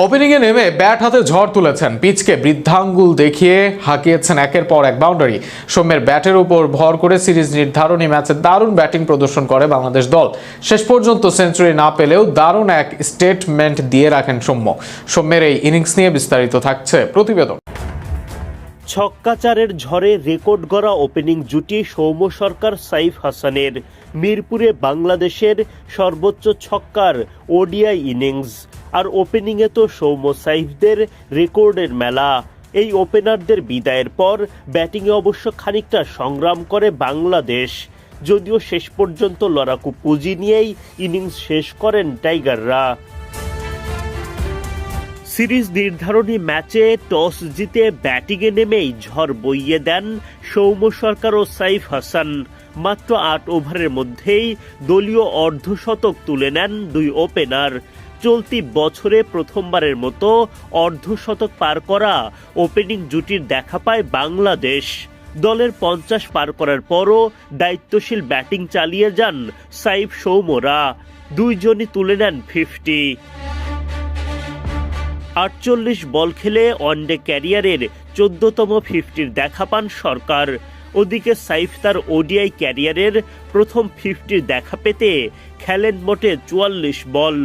ওপেনিংয়ে নেমে ব্যাট হাতে ঝড় তুলেছেন, পিচকে বৃদ্ধাঙ্গুল দেখিয়ে হাঁকিয়েছেন একের পর এক বাউন্ডারি। সৌম্যের ব্যাটের উপর ভর করে সিরিজ নির্ধারণী ম্যাচে দারুণ ব্যাটিং প্রদর্শন করে বাংলাদেশ দল। শেষ পর্যন্ত সেঞ্চুরি না পেলেও দারুণ এক স্টেটমেন্ট দিয়ে রাখেন সৌম্য। সৌম্যের এই ইনিংস নিয়ে বিস্তারিত থাকছে প্রতিবেদন। ছক্কাচারের ঝড়ে রেকর্ড গড়া ওপেনিং জুটি সৌম্য সরকার সাইফ হাসানের। মিরপুরে বাংলাদেশের সর্বোচ্চ ছক্কার ওডিআই ইনিংস, আর ওপেনিংয়ে তো সৌম্য সাইফদের রেকর্ডের মেলা। এই ওপেনারদের বিদায়ের পর ব্যাটিংয়ে অবশ্য খানিকটা সংগ্রাম করে বাংলাদেশ, যদিও শেষ পর্যন্ত লড়াকু পুঁজি নিয়েই ইনিংস শেষ করেন টাইগাররা। সিরিজ নির্ধারণী ম্যাচে টস জিতে ব্যাটিংয়ে নেমেই ঝড় বইয়ে দেন সৌম্য সরকার ও সাইফ হাসান। মাত্র ৮ ওভারের মধ্যেই দলীয় অর্ধশতক তুলে নেন দুই ওপেনার। চলতি বছরে প্রথমবারের মতো অর্ধশতক পার করা ওপেনিং জুটির দেখা পায় বাংলাদেশ। দলের ৫০ পার করার পরও দায়িত্বশীল ব্যাটিং চালিয়ে যান সাইফ সৌম্যরা। দুইজনই তুলে নেন 50। ৪৮ বল খেলে ওয়ানডে ক্যারিয়ারের ১৪তম 50-র দেখা পান সরকার। ওদিকে সাইফ তার ওডিআই ক্যারিয়ারের প্রথম 50-র দেখা পেতে খেলেন মোটে ৪৪ বল।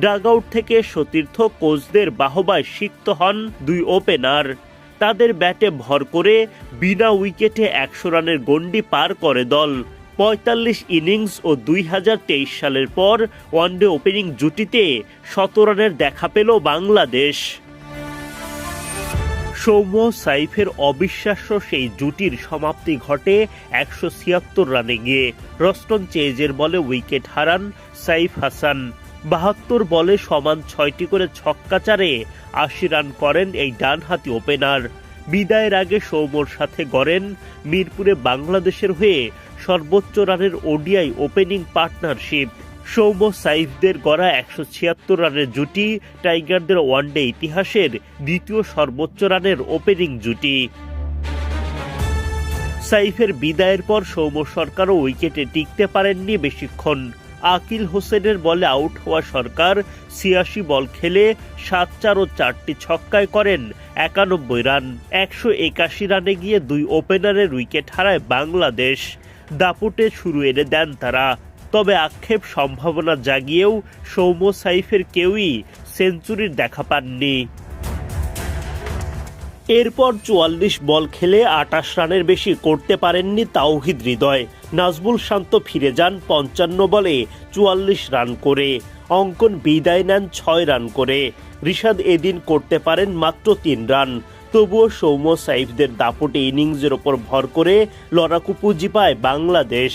ডাগআউট থেকে সতীর্থ কোচদের বাহবায় সিক্ত হন দুই ওপেনার। তাদের ব্যাটে ভর করে বিনা উইকেটে ১০০ রানের গণ্ডি পার করে দল। ৪৫ ইনিংস ও ২০২৩ সালের পর ওয়ানডে ওপেনিং জুটিতে ১০০ রানের দেখা পেল বাংলাদেশ। সৌম্য সাইফের অবিশ্বাস্য সেই জুটির সমাপ্তি ঘটে ১৭৬ রানে গিয়ে। রস্টন চেজের বলে উইকেট হারান সাইফ হাসান। ৭২ বলে সমান ৬টি করে ছক্কাচারে ৮০ রান করেন এই ডানহাতি ওপেনার। বিদায়ের আগে সৌম্যর সাথে গড়েন মিরপুরে বাংলাদেশের হয়ে সর্বোচ্চ রানের ওডিআই ওপেনিং পার্টনারশিপ। সৌম্য সাইফদের গড়া ১৭৬ রানের জুটি টাইগারদের ওয়ানডে ইতিহাসের দ্বিতীয় সর্বোচ্চ রানের ওপেনিং জুটি। সাইফের বিদায়ের পর সৌম্য সরকারও উইকেটে টিকতে পারেননি বেশিক্ষণ। আকিল হোসেনের বলে আউট হওয়া সরকার ৮৬ বল খেলে ৭-৪ ও ৪টি ছক্কায় করেন ৯১ রান। ১৮১ রানে গিয়ে দুই ওপেনারের উইকেট হারায় বাংলাদেশ। দাপুটে শুরু এনে দেন তারা, তবে আক্ষেপ সম্ভাবনা জাগিয়েও সৌম্য সাইফের কেউই সেঞ্চুরির দেখা পাননি। এরপর ৪৪ বল খেলে ২৮ রানের বেশি করতে পারেননি তাওহিদ হৃদয়। নাজমুল শান্ত ফিরে যান ৫৫ বলে ৪৪ রান করে। অঙ্কন বিদায় নেন ৬ রান করে। রিশাদ এদিন করতে পারেন মাত্র ৩ রান। তবুও সৌম্য সাইফদের দাপটে ইনিংসের ওপর ভর করে লড়াকু পুঁজি পায় বাংলাদেশ।